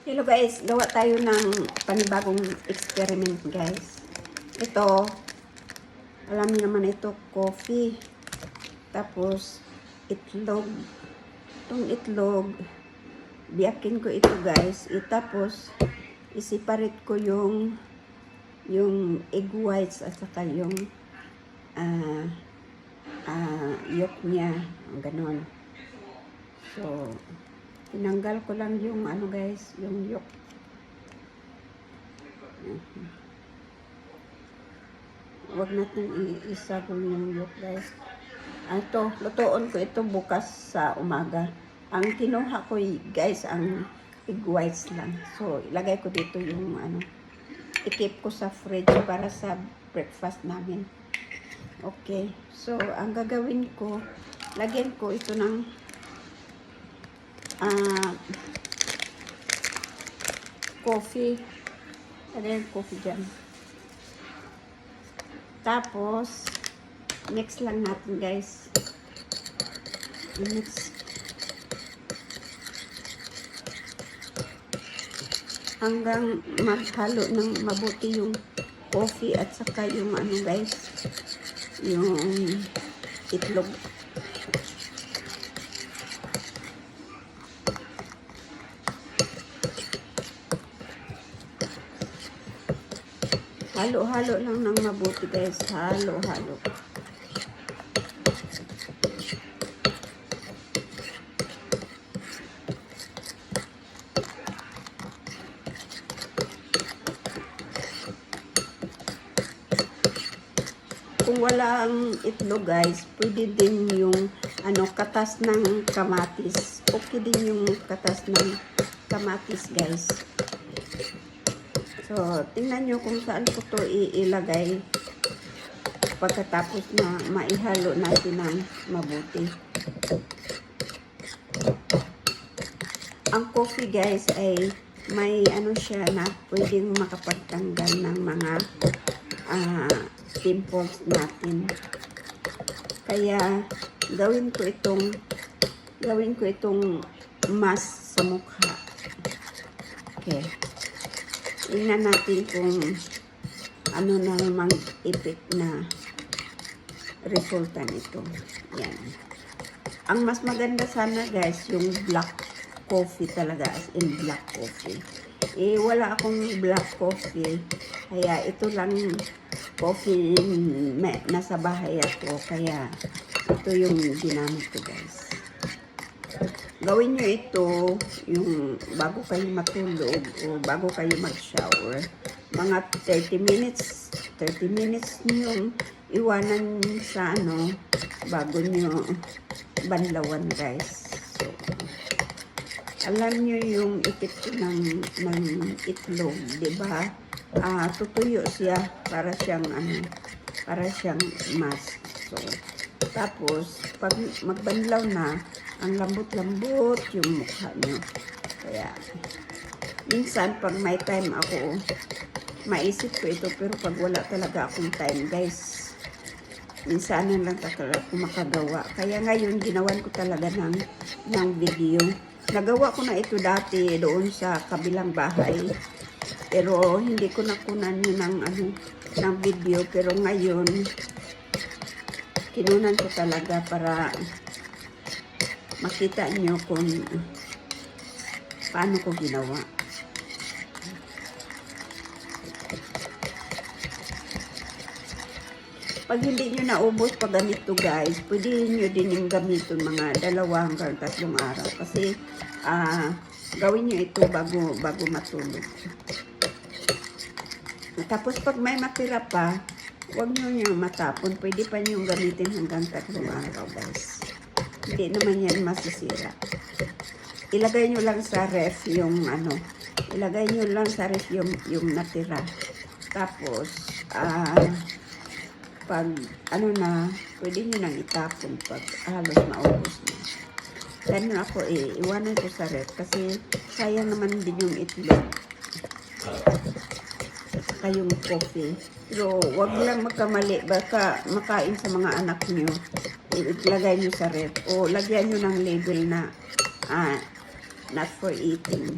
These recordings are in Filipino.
Hello guys, gawa tayo ng panibagong experiment guys. Ito, alam niyo naman ito, coffee. Tapos, itlog. Itong itlog, biyakin ko ito guys. Tapos, isiparate ko yung egg whites at saka yung yolk niya. Ganon. So, tinanggal ko lang yung ano guys, yung yolk. Huwag natin isagol yung yolk guys. Ito, lutoon ko ito bukas sa umaga. Ang kinuha ko guys, ang egg whites lang. So, ilagay ko dito yung ano, i-keep ko sa fridge para sa breakfast namin. Okay, so ang gagawin ko, lagyan ko ito ng coffee. Lagyan coffee dyan. Tapos, mix lang natin guys. Mix. Hanggang maghalo ng mabuti yung coffee at saka yung ano guys, yung itlog. Halo-halo lang ng mabuti guys. Halo-halo. Kung walang itlog guys, pwede din yung ano, katas ng kamatis. Okay din yung katas ng kamatis guys. So, tingnan nyo kung saan ko to ilagay pagkatapos na maihalo natin ng mabuti. Ang coffee guys ay may ano siya na pwedeng makapagtanggal ng mga pimples natin. Kaya gawin ko itong mask sa mukha. Okay. Tingnan natin kung ano na namang effect na resulta nito. Yan. Ang mas maganda sana guys, yung black coffee talaga, as in black coffee. Wala akong black coffee. Kaya ito lang coffee nasa bahay ako. Kaya ito yung ginamit ko guys. Gawin nyo ito yung bago kayo matulog o bago kayo mag-shower. Mga 30 minutes nyo iwanan sa ano bago nyo banlawan guys. So, alam nyo yung epekto ng itlog, diba? Tutuyo siya para siyang ano, para siyang mask. So, tapos pag magbanlaw na, ang lambot-lambot yung mukha nyo. Kaya, minsan pag may time ako, maisip ko ito, pero pag wala talaga akong time, guys, minsan lang talaga ako makagawa. Kaya ngayon, ginawan ko talaga ng video. Nagawa ko na ito dati doon sa kabilang bahay. Pero hindi ko nakunan yun ng video. Pero ngayon, kinunan ko talaga para makita nyo kung paano ko ginawa. Pag hindi nyo naubos pag ganito guys, pwede nyo din yung gamitin mga 2 hanggang 3 araw. Kasi gawin nyo ito bago matulog. Tapos pag may matira pa, huwag nyo yung matapon. Pwede pa nyo gamitin hanggang 3 araw guys. Hindi naman yan masisira. Ilagay nyo lang sa ref yung ano. Ilagay nyo lang sa ref yung natira. Tapos, pag ano na, pwede nyo nang itapon pag halos maubos na. Ganun ako iwanan ko sa ref kasi sayang naman din yung itlog. At saka yung coffee. Pero wag lang magkamali. Baka makain sa mga anak nyo. Ilagay nyo sa ref o lagyan nyo ng label na not for eating.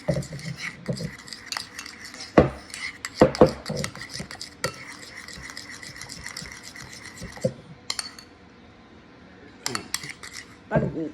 Pag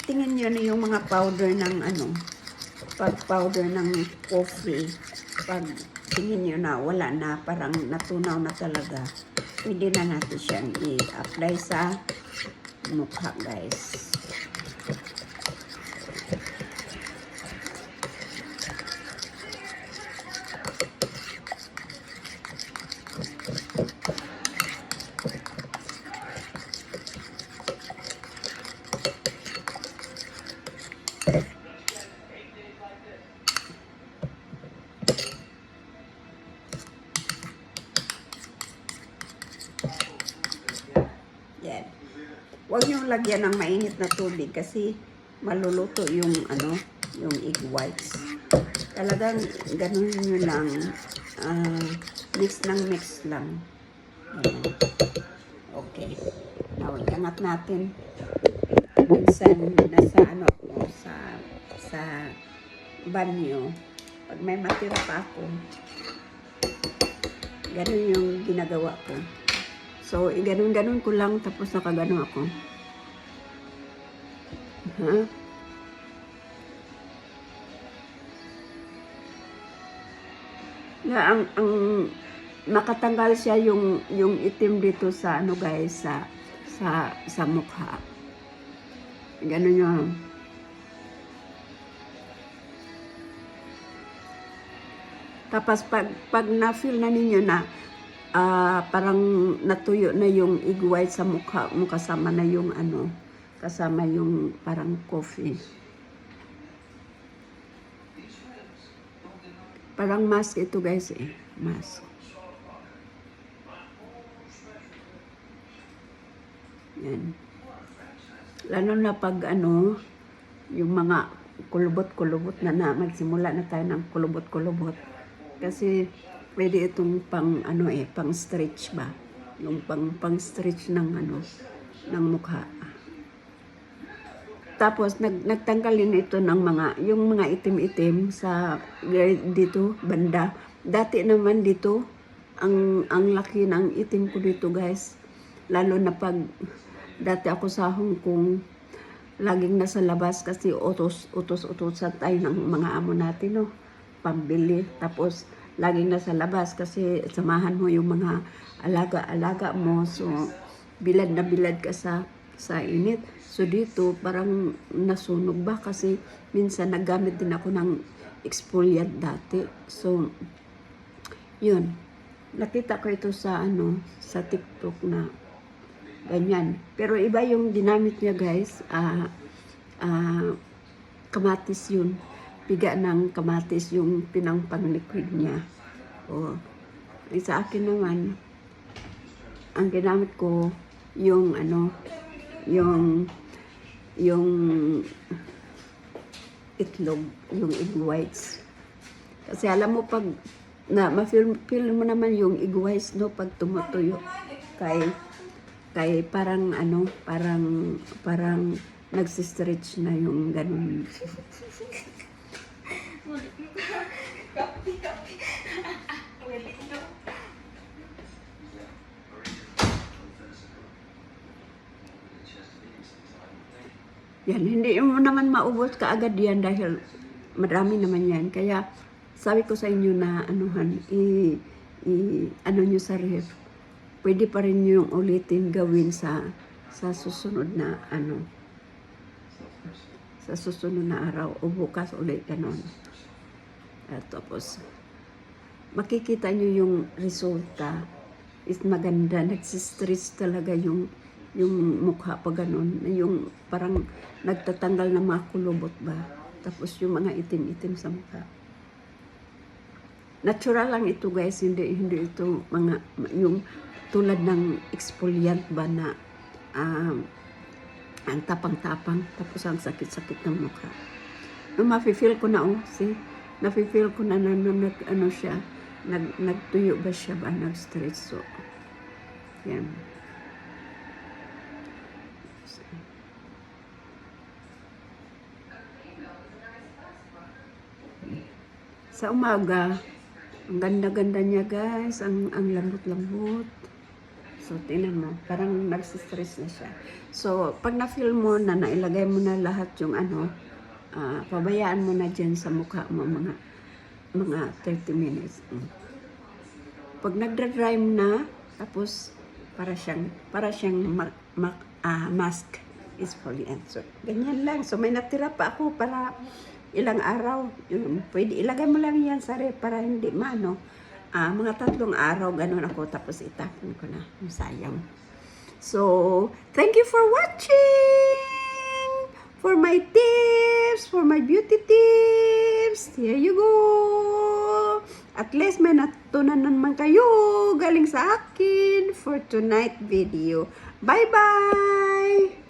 tingin nyo na yung mga powder ng ano, pag powder ng coffee, pag tingin nyo na wala na, parang natunaw na talaga, pwede na natin siyang i-apply sa mukha, guys. Yan. Huwag nyo lagyan ng mainit na tubig kasi maluluto yung ano, yung egg whites. Talagang ganun nyo lang, mix ng mix lang. Ayan. Okay. Now, iangat natin. Minsan nasa ano ako, sa banyo. Pag may matira pa ako, ganun yung ginagawa ko. So, ganun-ganun ko lang, tapos nakagano ako. Na ang nakatanggal siya yung itim dito sa ano guys, sa mukha. Ganun yun. Tapos pag na-feel na ninyo na parang natuyo na yung egg white sa mukha mo, kasama na yung ano, kasama yung parang coffee. Parang mask ito guys eh, mask. Yan. Lalo na pag ano, yung mga kulubot-kulubot na magsimula na tayo ng kulubot-kulubot. Kasi pwede itong pang ano eh, pang stretch ba? Yung pang stretch ng ano, ng mukha. Tapos nagtanggal din ito ng yung mga itim-itim sa dito banda. Dati naman dito ang laki ng itim ko dito guys. Lalo na pag dati ako sa Hong Kong, laging nasa labas kasi utos-utosan tayo ng mga amo natin, no? Pambili. Tapos laging nasa labas kasi samahan mo yung mga alaga-alaga mo. So bilad na bilad ka sa init. So dito parang nasunog ba kasi minsan naggamit din ako ng exfoliant dati. So yun. Nakita ko ito sa ano, sa TikTok na ganyan. Pero iba yung ginamit niya guys. Kamatis yun. Piga ng kamatis yung pinang-liquid niya. O, sa akin naman, ang ginamit ko yung ano, yung itlog, yung egg whites. Kasi alam mo pag ma-feel mo naman yung egg whites, no, pag tumutuyo kay parang ano, parang nagsistretch na yung ganun. Yan, hindi mo naman maubos kaagad yan dahil marami naman yan. Kaya sabi ko sa inyo na anuhan, ano nyo sa ref. Pwede pa rin yung ulitin gawin sa susunod na ano, sa susunod na araw o bukas ulit ganon. At tapos makikita nyo yung resulta is maganda, nagsistress talaga yung mukha pa ganon, yung parang nagtatanggal ng mga kulubot ba, tapos yung mga itim-itim sa mukha. Natural lang ito guys, hindi ito mga yung tulad ng exfoliant ba na ang tapang-tapang, tapos ang sakit-sakit ng mukha. No, mafe-feel ko na nafe-feel ko na ano siya, nagtuyo ba siya ba, nag-stretch. So yan. Sa umaga, ang ganda-ganda niya guys, ang lambot-lambot. So, tingnan mo, parang nagsistress na siya. So, pag na-feel mo na nailagay mo na lahat yung pabayaan mo na dyan sa mukha mo mga 30 minutes. Pag nagdra-dry mo na, tapos para siyang mask is fully answered. Ganyan lang. So, may natira pa ako para ilang araw. Pwede ilagay mo lang yan sa ref para hindi mga 3 araw, ganun ako, tapos itapon ko na, sayang. So, thank you for watching! For my tips, for my beauty tips, here you go! At least may natutunan naman kayo galing sa akin for tonight video. Bye-bye!